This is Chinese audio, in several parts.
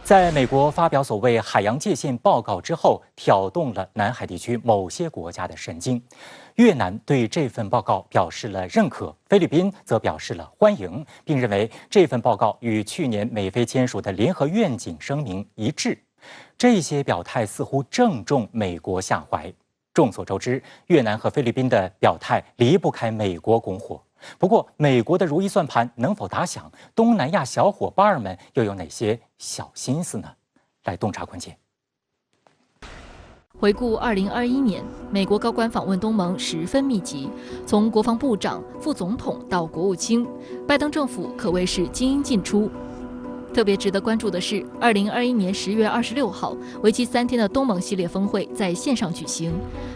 在美国发表所谓海洋界限报告之后，挑动了南海地区某些国家的神经。越南对这份报告表示了认可，菲律宾则表示了欢迎，并认为这份报告与去年美菲签署的联合愿景声明一致。这些表态似乎正中美国下怀。众所周知，越南和菲律宾的表态离不开美国拱火。不过，美国的如意算盘能否打响？东南亚小伙伴们又有哪些小心思呢？来洞察关键。回顾2021年，美国高官访问东盟十分密集，从国防部长、副总统到国务卿，拜登政府可谓是精英进出。特别值得关注的是，2021年10月26号，为期3天的东盟系列峰会在线上举行。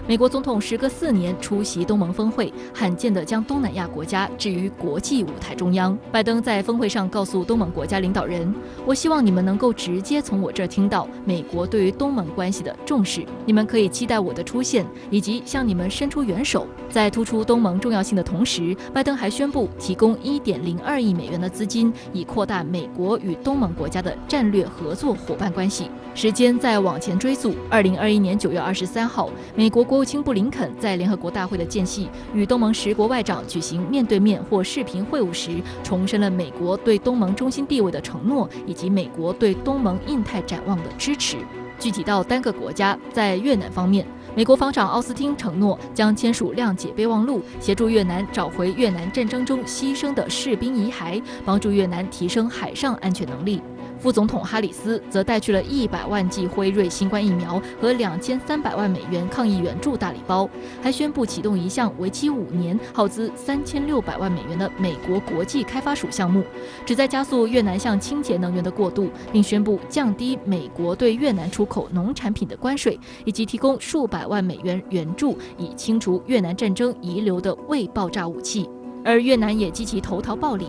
美国总统时隔4年出席东盟峰会，罕见地将东南亚国家置于国际舞台中央。拜登在峰会上告诉东盟国家领导人：“我希望你们能够直接从我这儿听到美国对于东盟关系的重视，你们可以期待我的出现，以及向你们伸出援手。”在突出东盟重要性的同时，拜登还宣布提供1.02亿美元的资金，以扩大美国与东盟国家的战略合作伙伴关系。时间再往前追溯，2021年9月23号，美国国务卿布林肯在联合国大会的间隙，与东盟10国外长举行面对面或视频会晤时，重申了美国对东盟中心地位的承诺，以及美国对东盟印太展望的支持。具体到单个国家，在越南方面，美国防长奥斯汀承诺将签署谅解备忘录，协助越南找回越南战争中牺牲的士兵遗骸，帮助越南提升海上安全能力。副总统哈里斯则带去了100万剂辉瑞新冠疫苗和2300万美元抗疫援助大礼包，还宣布启动一项为期5年、耗资3600万美元的美国国际开发署项目，旨在加速越南向清洁能源的过渡，并宣布降低美国对越南出口农产品的关税，以及提供数百万美元援助，以清除越南战争遗留的未爆炸武器。而越南也积极投桃报李。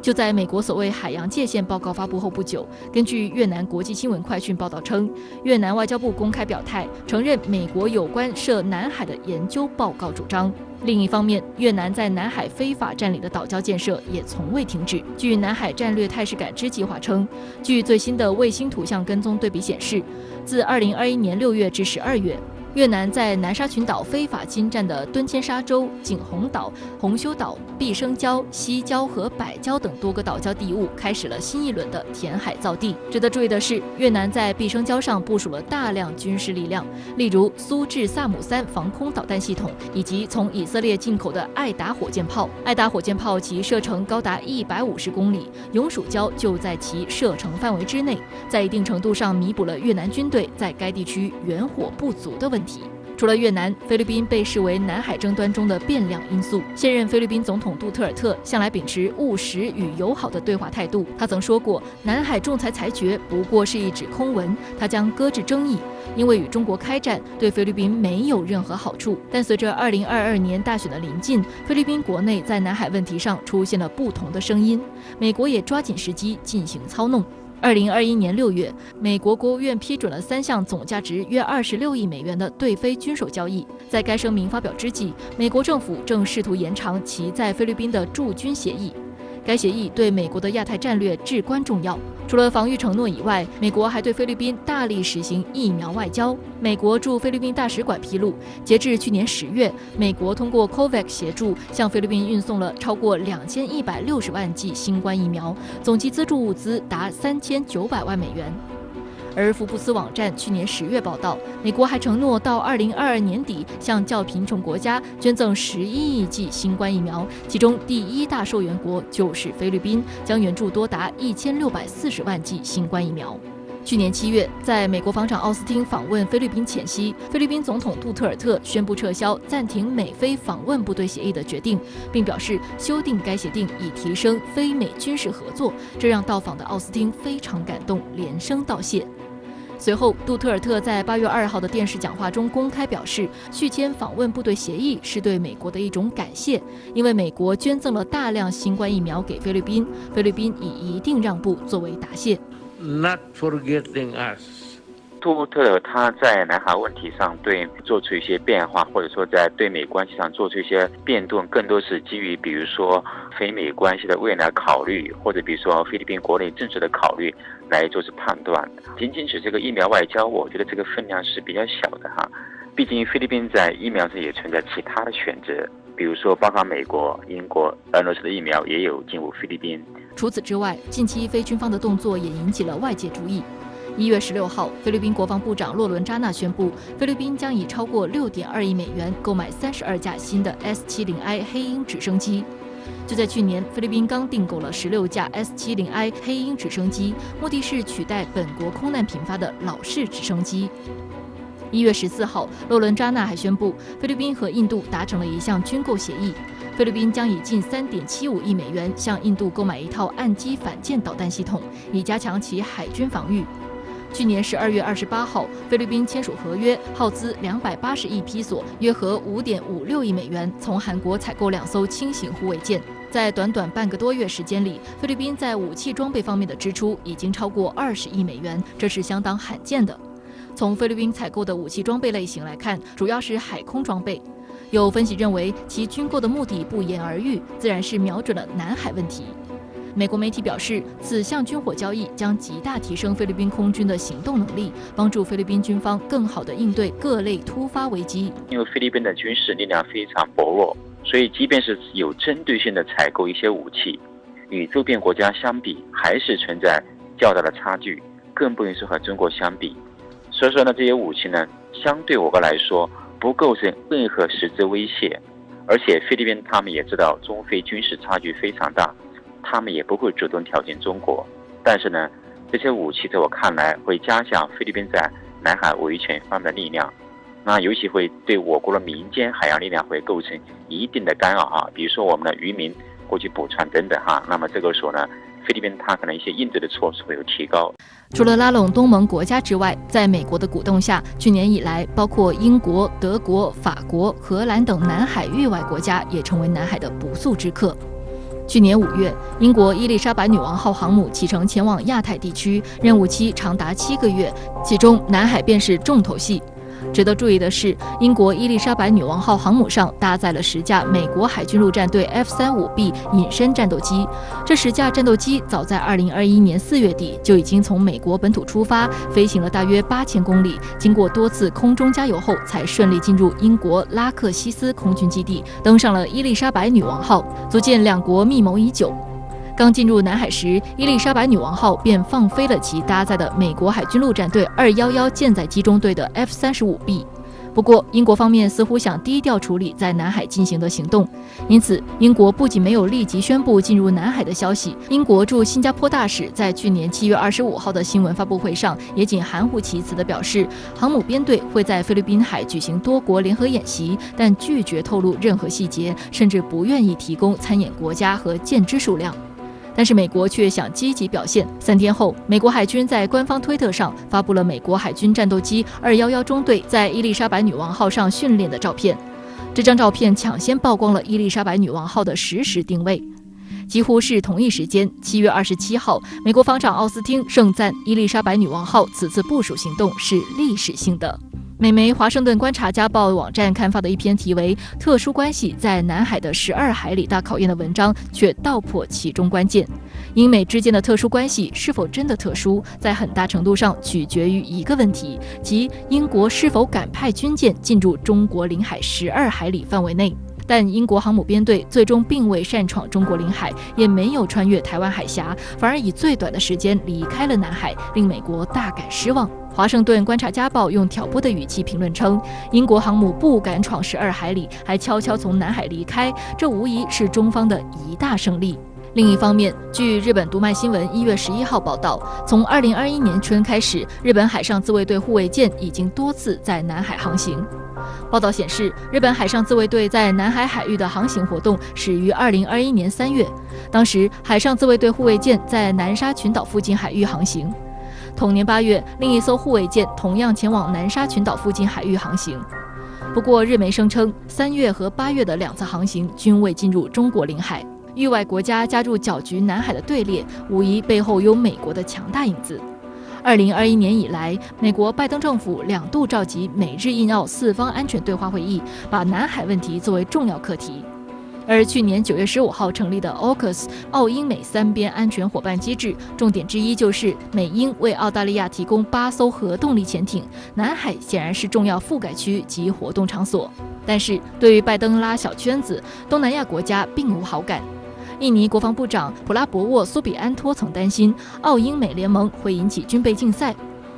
就在美国所谓海洋界限报告发布后不久，根据越南国际新闻快讯报道称，越南外交部公开表态，承认美国有关涉南海的研究报告主张。另一方面，越南在南海非法占领的岛礁建设也从未停止。据南海战略态势感知计划称，据最新的卫星图像跟踪对比显示，自2021年6月至12月，越南在南沙群岛非法侵占的敦谦沙洲、景洪岛、红修岛、毕生礁、西礁和百礁等多个岛礁地物开始了新一轮的填海造地。值得注意的是，越南在毕生礁上部署了大量军事力量，例如苏至萨姆3防空导弹系统，以及从以色列进口的爱达火箭炮。爱达火箭炮其射程高达150公里，永暑礁就在其射程范围之内，在一定程度上弥补了越南军队在该地区援火不足的问题。除了越南，菲律宾被视为南海争端中的变量因素。现任菲律宾总统杜特尔特向来秉持务实与友好的对话态度。他曾说过，南海仲裁裁决不过是一纸空文，他将搁置争议，因为与中国开战对菲律宾没有任何好处。但随着2022年大选的临近，菲律宾国内在南海问题上出现了不同的声音，美国也抓紧时机进行操弄。2021年6月，美国国务院批准了3项总价值约26亿美元的对菲军售交易。在该声明发表之际，美国政府正试图延长其在菲律宾的驻军协议。该协议对美国的亚太战略至关重要。除了防御承诺以外，美国还对菲律宾大力实行疫苗外交。美国驻菲律宾大使馆披露，截至去年10月，美国通过 COVAX 协助向菲律宾运送了超过2160万剂新冠疫苗，总计资助物资达3900万美元。而福布斯网站去年10月报道，美国还承诺到2022年底向较贫穷国家捐赠11亿剂新冠疫苗，其中第1大受援国就是菲律宾，将援助多达1640万剂新冠疫苗。去年7月，在美国防长奥斯汀访问菲律宾前夕，菲律宾总统杜特尔特宣布撤销暂停美菲访问部队协议的决定，并表示修订该协定以提升非美军事合作，这让到访的奥斯汀非常感动，连声道谢。随后，杜特尔特在8月2号的电视讲话中公开表示，续签访问部队协议是对美国的一种感谢，因为美国捐赠了大量新冠疫苗给菲律宾，菲律宾以一定让步作为答谢。Not forgetting us 杜特尔他在南海问题上做出一些变化，或者说在对美关系上做出一些变动，更多是基于比如说非美关系的未来考虑，或者比如说菲律宾国内政治的考虑来做出判断。仅仅是这个疫苗外交，我觉得这个分量是比较小的哈。毕竟菲律宾在疫苗上也存在其他的选择，比如说包括美国、英国、俄罗斯的疫苗也有进入菲律宾。除此之外，近期非军方的动作也引起了外界注意。1月16号，菲律宾国防部长洛伦扎纳宣布，菲律宾将以超过6.2亿美元购买32架新的 S-70I 黑鹰直升机。就在去年，菲律宾刚订购了16架 S-70I 黑鹰直升机，目的是取代本国空难频发的老式直升机。1月14号，洛伦扎纳还宣布，菲律宾和印度达成了一项军购协议，菲律宾将以近3.75亿美元向印度购买一套岸基反舰导弹系统，以加强其海军防御。去年12月28号，菲律宾签署合约，耗资280亿披索，约合5.56亿美元，从韩国采购2艘轻型护卫舰。在短短半个多月时间里，菲律宾在武器装备方面的支出已经超过20亿美元，这是相当罕见的。从菲律宾采购的武器装备类型来看，主要是海空装备。有分析认为，其军购的目的不言而喻，自然是瞄准了南海问题。美国媒体表示，此项军火交易将极大提升菲律宾空军的行动能力，帮助菲律宾军方更好地应对各类突发危机。因为菲律宾的军事力量非常薄弱，所以即便是有针对性的采购一些武器，与周边国家相比，还是存在较大的差距，更不用说和中国相比。所以说呢，这些武器呢，相对我国来说不构成任何实质威胁，而且菲律宾他们也知道中菲军事差距非常大，他们也不会主动挑衅中国。但是呢，这些武器在我看来会加强菲律宾在南海维权方面的力量，那尤其会对我国的民间海洋力量会构成一定的干扰啊，比如说我们的渔民过去捕船等等哈。那么这个时候呢，菲律宾它可能一些应对的措施会有提高。除了拉拢东盟国家之外，在美国的鼓动下，去年以来，包括英国、德国、法国、荷兰等南海域外国家也成为南海的不速之客。去年5月，英国伊丽莎白女王号航母启程前往亚太地区，任务期长达7个月，其中南海便是重头戏。值得注意的是，英国伊丽莎白女王号航母上搭载了10架美国海军陆战队 F-35B 隐身战斗机。这10架战斗机早在2021年4月底就已经从美国本土出发，飞行了大约8000公里，经过多次空中加油后，才顺利进入英国拉克西斯空军基地，登上了伊丽莎白女王号，足见两国密谋已久。刚进入南海时，伊丽莎白女王号便放飞了其搭载的美国海军陆战队211舰载机中队的 F-35B。不过，英国方面似乎想低调处理在南海进行的行动，因此，英国不仅没有立即宣布进入南海的消息，英国驻新加坡大使在去年7月25号的新闻发布会上，也仅含糊其辞地表示，航母编队会在菲律宾海举行多国联合演习，但拒绝透露任何细节，甚至不愿意提供参演国家和舰只数量。但是美国却想积极表现。3天后，美国海军在官方推特上发布了美国海军战斗机211中队在伊丽莎白女王号上训练的照片。这张照片抢先曝光了伊丽莎白女王号的实时定位。几乎是同一时间，7月27号，美国防长奥斯汀盛赞伊丽莎白女王号此次部署行动是历史性的。美媒《华盛顿观察家报》网站刊发的一篇题为《特殊关系在南海的12海里大考验》的文章，却道破其中关键。英美之间的特殊关系是否真的特殊，在很大程度上取决于一个问题，即英国是否敢派军舰进入中国领海12海里范围内。但英国航母编队最终并未擅闯中国领海，也没有穿越台湾海峡，反而以最短的时间离开了南海，令美国大感失望。华盛顿观察家报用挑拨的语气评论称，英国航母不敢闯12海里，还悄悄从南海离开，这无疑是中方的一大胜利。另一方面，据日本读卖新闻1月11号报道，从2021年春开始，日本海上自卫队护卫舰已经多次在南海航行。报道显示，日本海上自卫队在南海海域的航行活动始于2021年3月，当时海上自卫队护卫舰在南沙群岛附近海域航行。同年8月，另一艘护卫舰同样前往南沙群岛附近海域航行。不过，日媒声称3月和8月的2次航行均未进入中国领海。域外国家加入搅局南海的队列，无疑背后有美国的强大影子。2021年以来，美国拜登政府2度召集美日印澳4方安全对话会议，把南海问题作为重要课题。而去年9月15号成立的 AUKUS 澳英美3边安全伙伴机制，重点之一就是美英为澳大利亚提供8艘核动力潜艇，南海显然是重要覆盖区及活动场所。但是，对于拜登拉小圈子，东南亚国家并无好感。印尼国防部长普拉博沃·苏比安托曾担心澳英美联盟会引起军备竞赛。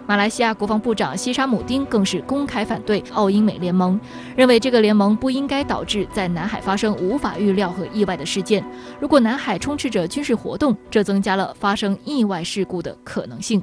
马来西亚国防部长西沙姆丁更是公开反对澳英美联盟，认为这个联盟不应该导致在南海发生无法预料和意外的事件。如果南海充斥着军事活动，这增加了发生意外事故的可能性。